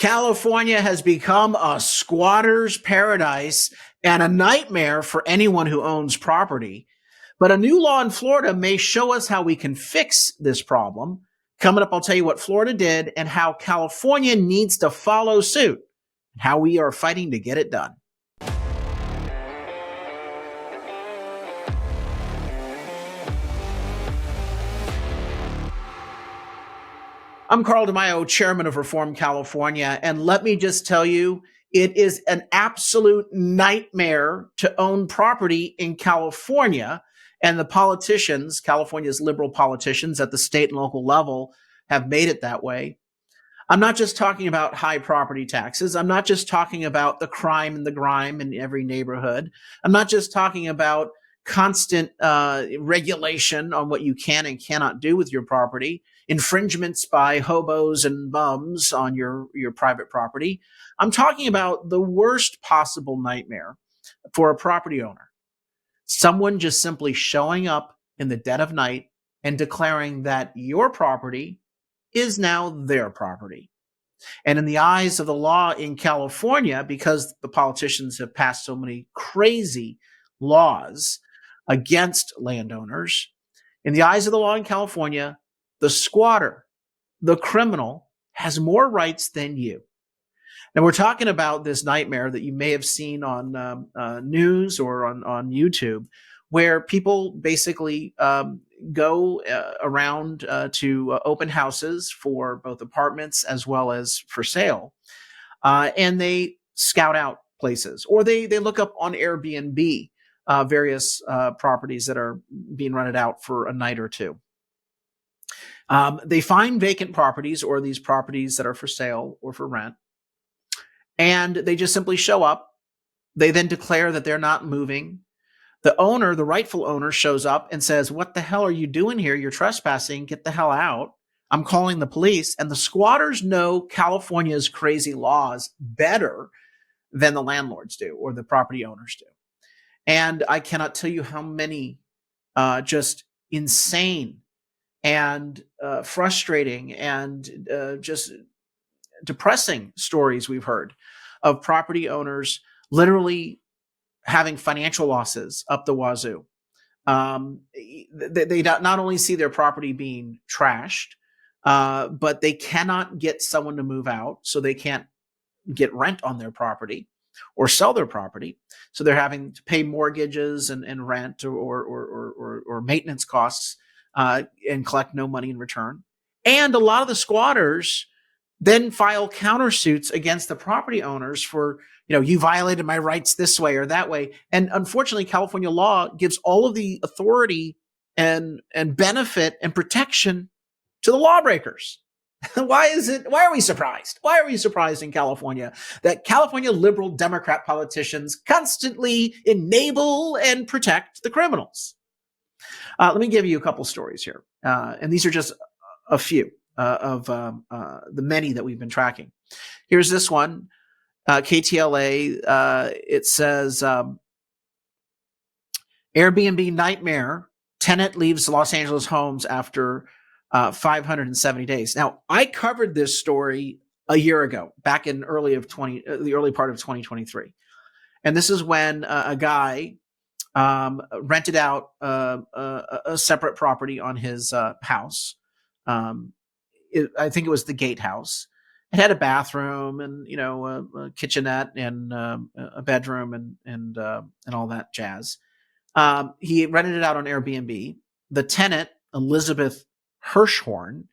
California has become a squatter's paradise and a nightmare for anyone who owns property. But a new law in Florida may show us how we can fix this problem. Coming up, I'll tell you what Florida did and how California needs to follow suit, and how we are fighting to get it done. I'm Carl DeMaio, chairman of Reform California, and let me just tell you, it is an absolute nightmare to own property in California. And the politicians, California's liberal politicians at the state and local level, have made it that way. I'm not just talking about high property taxes. I'm not just talking about the crime and the grime in every neighborhood. I'm not just talking about constant regulation on what you can and cannot do with your property, infringements by hobos and bums on your private property. I'm talking about the worst possible nightmare for a property owner. Someone just simply showing up in the dead of night and declaring that your property is now their property. And in the eyes of the law in California, because the politicians have passed so many crazy laws against landowners, in the eyes of the law in California, the squatter, the criminal, has more rights than you. Now, we're talking about this nightmare that you may have seen on news or on YouTube, where people basically go around to open houses for both apartments as well as for sale, and they scout out places, or they look up on Airbnb various properties that are being rented out for a night or two. They find vacant properties or these properties that are for sale or for rent, and they just simply show up. They then declare that they're not moving. The owner, the rightful owner, shows up and says, "What the hell are you doing here? You're trespassing. Get the hell out. I'm calling the police." And the squatters know California's crazy laws better than the landlords do or the property owners do. And I cannot tell you how many just insane and frustrating and just depressing stories we've heard of property owners literally having financial losses up the wazoo. They not only see their property being trashed, but they cannot get someone to move out, so they can't get rent on their property or sell their property. So they're having to pay mortgages and rent or maintenance costs and collect no money in return. And a lot of the squatters then file countersuits against the property owners for, you violated my rights this way or that way. And unfortunately, California law gives all of the authority and benefit and protection to the lawbreakers. Why are we surprised? Why are we surprised in California that California liberal Democrat politicians constantly enable and protect the criminals? Let me give you a couple stories here. And these are just a few of the many that we've been tracking. Here's this one. KTLA, it says, Airbnb nightmare. Tenant leaves Los Angeles homes after 570 days. Now, I covered this story a year ago, back in the early part of 2023. And this is when a guy rented out a separate property on his house. I think it was the Gatehouse. It had a bathroom and a kitchenette and a bedroom and all that jazz. He rented it out on Airbnb. The tenant, Elizabeth Hirschhorn,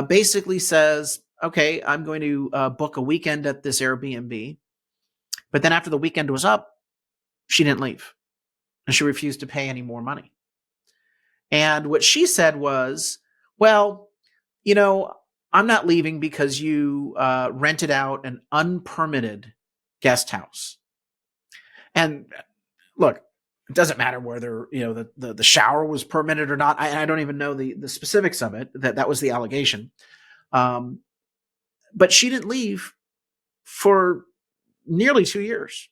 basically says, "Okay, I'm going to book a weekend at this Airbnb." But then after the weekend was up, she didn't leave, and she refused to pay any more money. And what she said was, "Well, I'm not leaving because you rented out an unpermitted guest house." And look, it doesn't matter whether the shower was permitted or not. I don't even know the specifics of it. That was the allegation. But she didn't leave for nearly 2 years.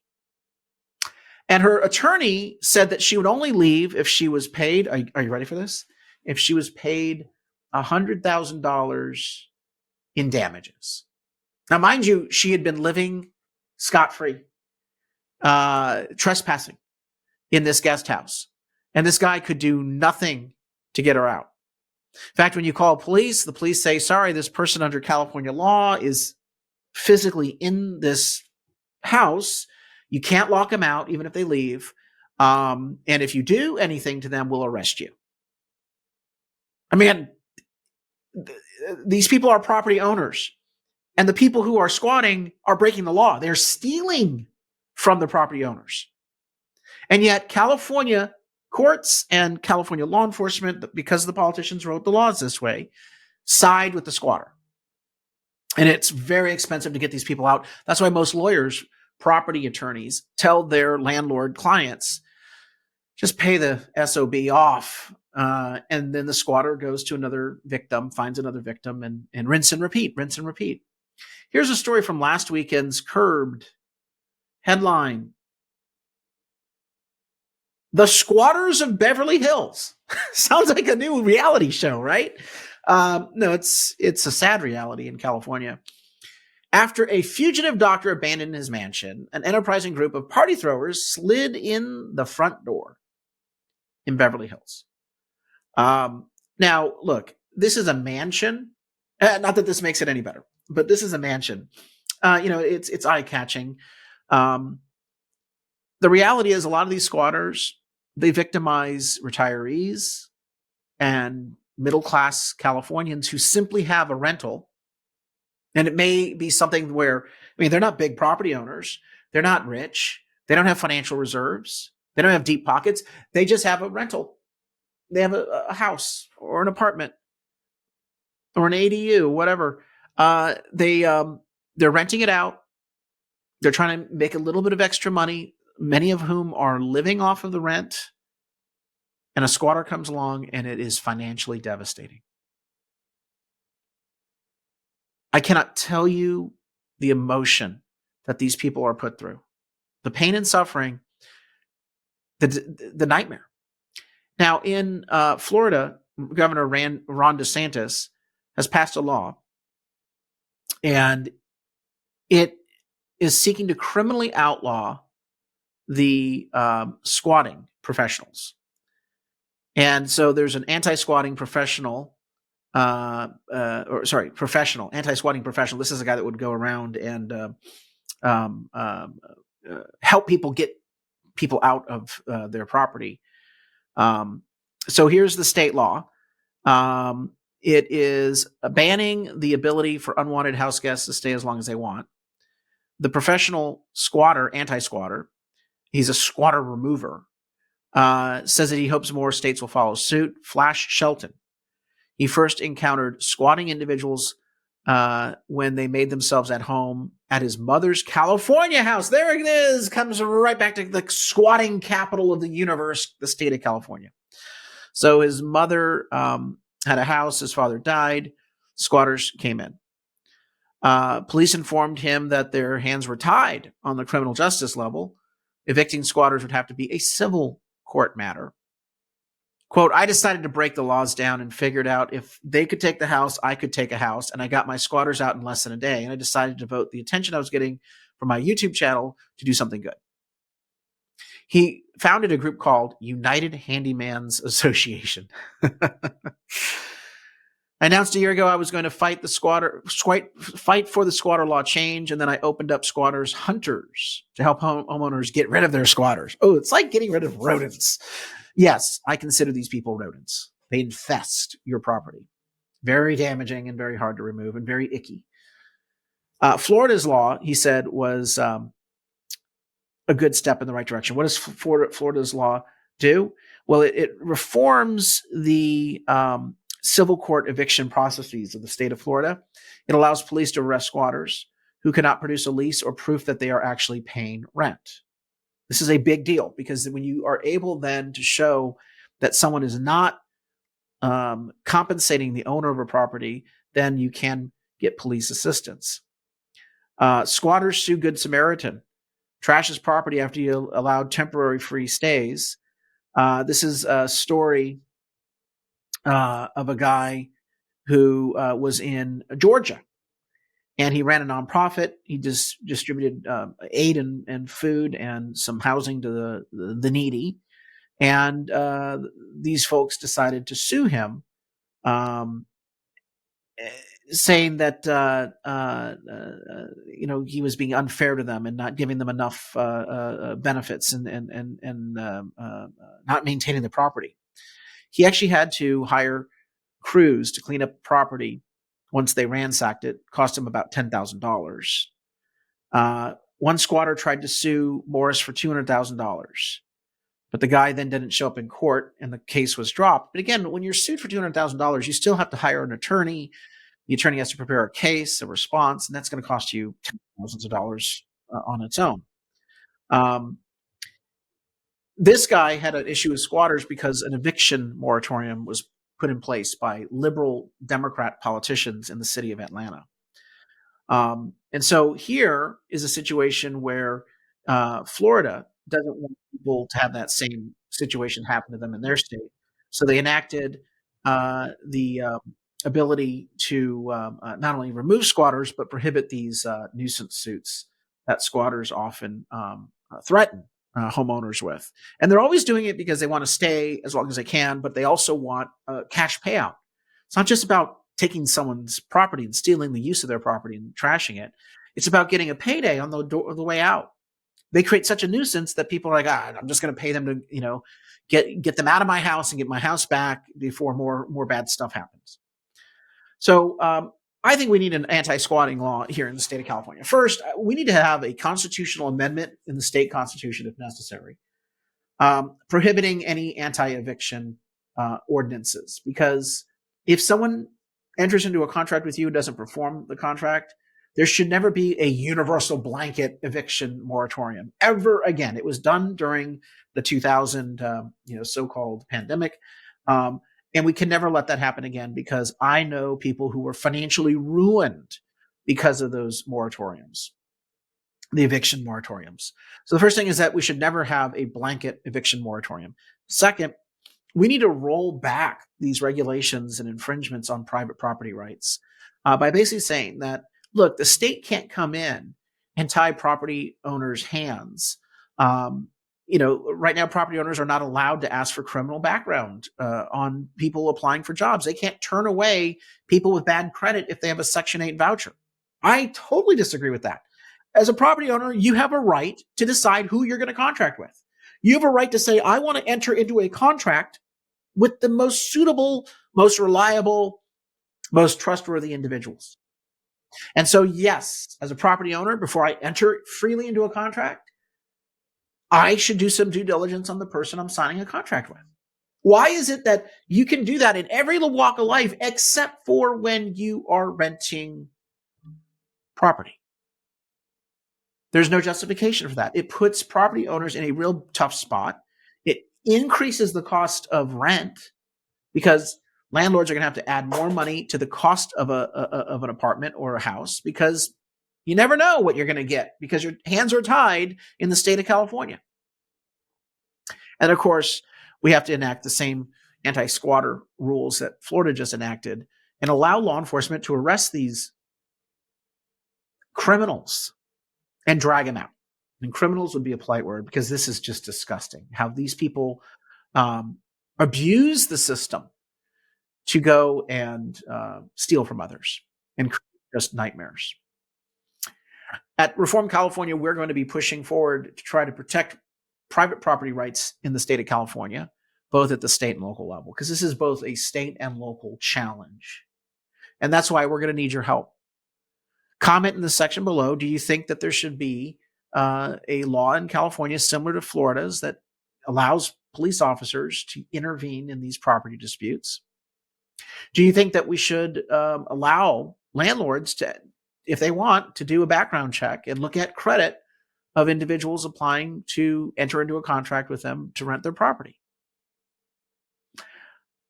And her attorney said that she would only leave if she was paid. Are you ready for this? If she was paid $100,000 in damages. Now, mind you, she had been living scot-free, trespassing in this guest house. And this guy could do nothing to get her out. In fact, when you call police, the police say, sorry, this person under California law is physically in this house. You can't lock them out, even if they leave. And if you do anything to them, we'll arrest you. I mean, these people are property owners. And the people who are squatting are breaking the law. They're stealing from the property owners. And yet California courts and California law enforcement, because the politicians wrote the laws this way, side with the squatter. And it's very expensive to get these people out. That's why most lawyers, property attorneys, tell their landlord clients, just pay the SOB off. And then the squatter goes to another victim, finds another victim, and rinse and repeat, rinse and repeat. Here's a story from last weekend's Curbed. Headline: The Squatters of Beverly Hills. Sounds like a new reality show, right? No, it's a sad reality in California. After a fugitive doctor abandoned his mansion, an enterprising group of party throwers slid in the front door in Beverly Hills. Now, look, this is a mansion. Not that this makes it any better, but this is a mansion. It's eye-catching. The reality is a lot of these squatters, they victimize retirees and middle-class Californians who simply have a rental. And it may be something where, they're not big property owners. They're not rich. They don't have financial reserves. They don't have deep pockets. They just have a rental. They have a house or an apartment or an ADU, whatever. They're renting it out. They're trying to make a little bit of extra money, many of whom are living off of the rent. And a squatter comes along and it is financially devastating. I cannot tell you the emotion that these people are put through, the pain and suffering, the nightmare. Now, in Florida, Governor Ron DeSantis has passed a law, and it is seeking to criminally outlaw the squatting professionals. And so there's an anti-squatting professional. Professional, anti-squatting professional. This is a guy that would go around and help people get people out of their property. So here's the state law. It is banning the ability for unwanted house guests to stay as long as they want. The professional squatter, anti-squatter, he's a squatter remover, says that he hopes more states will follow suit. Flash Shelton. He first encountered squatting individuals when they made themselves at home at his mother's California house. There it is. Comes right back to the squatting capital of the universe, the state of California. So his mother had a house. His father died. Squatters came in. Police informed him that their hands were tied on the criminal justice level. Evicting squatters would have to be a civil court matter. Quote, I decided to break the laws down and figured out if they could take the house, I could take a house. And I got my squatters out in less than a day. And I decided to devote the attention I was getting from my YouTube channel to do something good. He founded a group called United Handyman's Association. I announced a year ago I was going to fight for the squatter law change, and then I opened up Squatters Hunters to help homeowners get rid of their squatters. Oh, it's like getting rid of rodents. Yes, I consider these people rodents. They infest your property. Very damaging and very hard to remove and very icky. Florida's law, he said, was a good step in the right direction. What does Florida's law do? Well, it reforms the civil court eviction processes of the state of Florida. It allows police to arrest squatters who cannot produce a lease or proof that they are actually paying rent. This is a big deal because when you are able then to show that someone is not compensating the owner of a property, then you can get police assistance. Squatters sue Good Samaritan, trashes property after you allowed temporary free stays. This is a story of a guy who was in Georgia, and he ran a nonprofit. He just distributed aid and food and some housing to the needy. And these folks decided to sue him, um, saying that he was being unfair to them and not giving them enough benefits and not maintaining the property. He actually had to hire crews to clean up property once they ransacked it. Cost him about $10,000. One squatter tried to sue Morris for $200,000. But the guy then didn't show up in court and the case was dropped. But again, when you're sued for $200,000, you still have to hire an attorney. The attorney has to prepare a case, a response, and that's going to cost you thousands of dollars on its own. This guy had an issue with squatters because an eviction moratorium was put in place by liberal Democrat politicians in the city of Atlanta. And so here is a situation where Florida doesn't want people to have that same situation happen to them in their state. So they enacted the ability to not only remove squatters, but prohibit these nuisance suits that squatters often threaten homeowners with. And they're always doing it because they want to stay as long as they can, but they also want a cash payout. It's not just about taking someone's property and stealing the use of their property and trashing it. It's about getting a payday on the way out. They create such a nuisance that people are like, I'm just going to pay them to, get them out of my house and get my house back before more bad stuff happens. So I think we need an anti-squatting law here in the state of California. First, we need to have a constitutional amendment in the state constitution if necessary, prohibiting any anti-eviction ordinances. Because if someone enters into a contract with you and doesn't perform the contract, there should never be a universal blanket eviction moratorium ever again. It was done during the 2000 so-called pandemic. And we can never let that happen again, because I know people who were financially ruined because of those moratoriums, the eviction moratoriums. So the first thing is that we should never have a blanket eviction moratorium. Second, we need to roll back these regulations and infringements on private property rights by basically saying that, look, the state can't come in and tie property owners' hands. Right now, property owners are not allowed to ask for criminal background on people applying for jobs. They can't turn away people with bad credit if they have a Section 8 voucher. I totally disagree with that. As a property owner, you have a right to decide who you're going to contract with. You have a right to say, I want to enter into a contract with the most suitable, most reliable, most trustworthy individuals. And so, yes, as a property owner, before I enter freely into a contract, I should do some due diligence on the person I'm signing a contract with. Why is it that you can do that in every walk of life except for when you are renting property? There's no justification for that. It puts property owners in a real tough spot. It increases the cost of rent because landlords are going to have to add more money to the cost of an apartment or a house, because you never know what you're going to get because your hands are tied in the state of California. And of course, we have to enact the same anti-squatter rules that Florida just enacted and allow law enforcement to arrest these criminals and drag them out. And criminals would be a polite word, because this is just disgusting how these people abuse the system to go and steal from others and create just nightmares. At Reform California, we're going to be pushing forward to try to protect private property rights in the state of California, both at the state and local level, because this is both a state and local challenge. And that's why we're going to need your help. Comment in the section below. Do you think that there should be a law in California similar to Florida's that allows police officers to intervene in these property disputes? Do you think that we should allow landlords to, if they want, to do a background check and look at credit of individuals applying to enter into a contract with them to rent their property?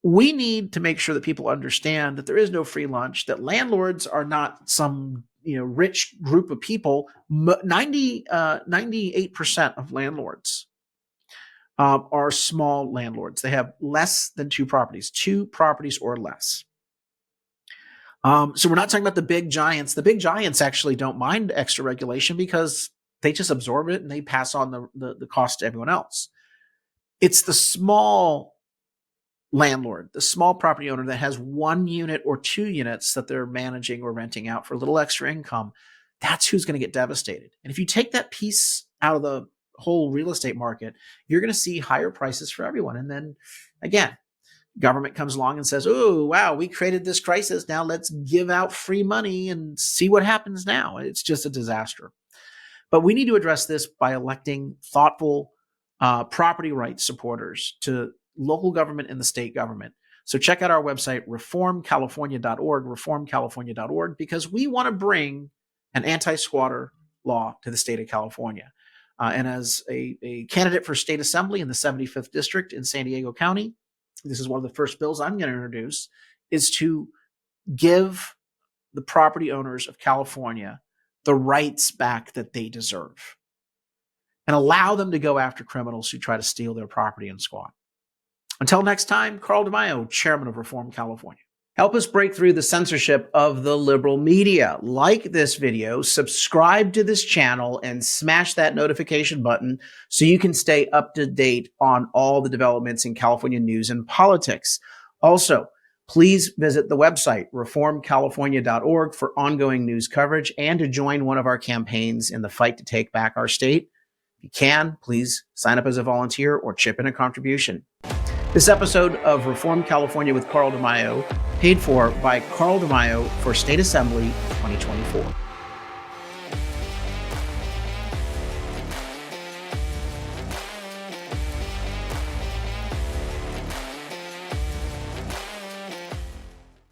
We need to make sure that people understand that there is no free lunch, that landlords are not some rich group of people. 98% of landlords are small landlords. They have less than two properties or less. So we're not talking about the big giants. The big giants actually don't mind extra regulation because they just absorb it and they pass on the cost to everyone else. It's the small landlord, the small property owner that has 1 unit or 2 units that they're managing or renting out for a little extra income. That's who's going to get devastated. And if you take that piece out of the whole real estate market, you're going to see higher prices for everyone. And then again, government comes along and says, oh, wow, we created this crisis. Now let's give out free money and see what happens now. It's just a disaster. But we need to address this by electing thoughtful property rights supporters to local government and the state government. So check out our website, reformcalifornia.org, reformcalifornia.org, because we want to bring an anti-squatter law to the state of California. And as a candidate for state assembly in the 75th district in San Diego County, this is one of the first bills I'm going to introduce, is to give the property owners of California the rights back that they deserve and allow them to go after criminals who try to steal their property and squat. Until next time, Carl DeMaio, Chairman of Reform California. Help us break through the censorship of the liberal media. Like this video, subscribe to this channel, and smash that notification button so you can stay up to date on all the developments in California news and politics. Also, please visit the website, reformcalifornia.org, for ongoing news coverage and to join one of our campaigns in the fight to take back our state. If you can, please sign up as a volunteer or chip in a contribution. This episode of Reform California with Carl DeMaio, paid for by Carl DeMaio for State Assembly 2024.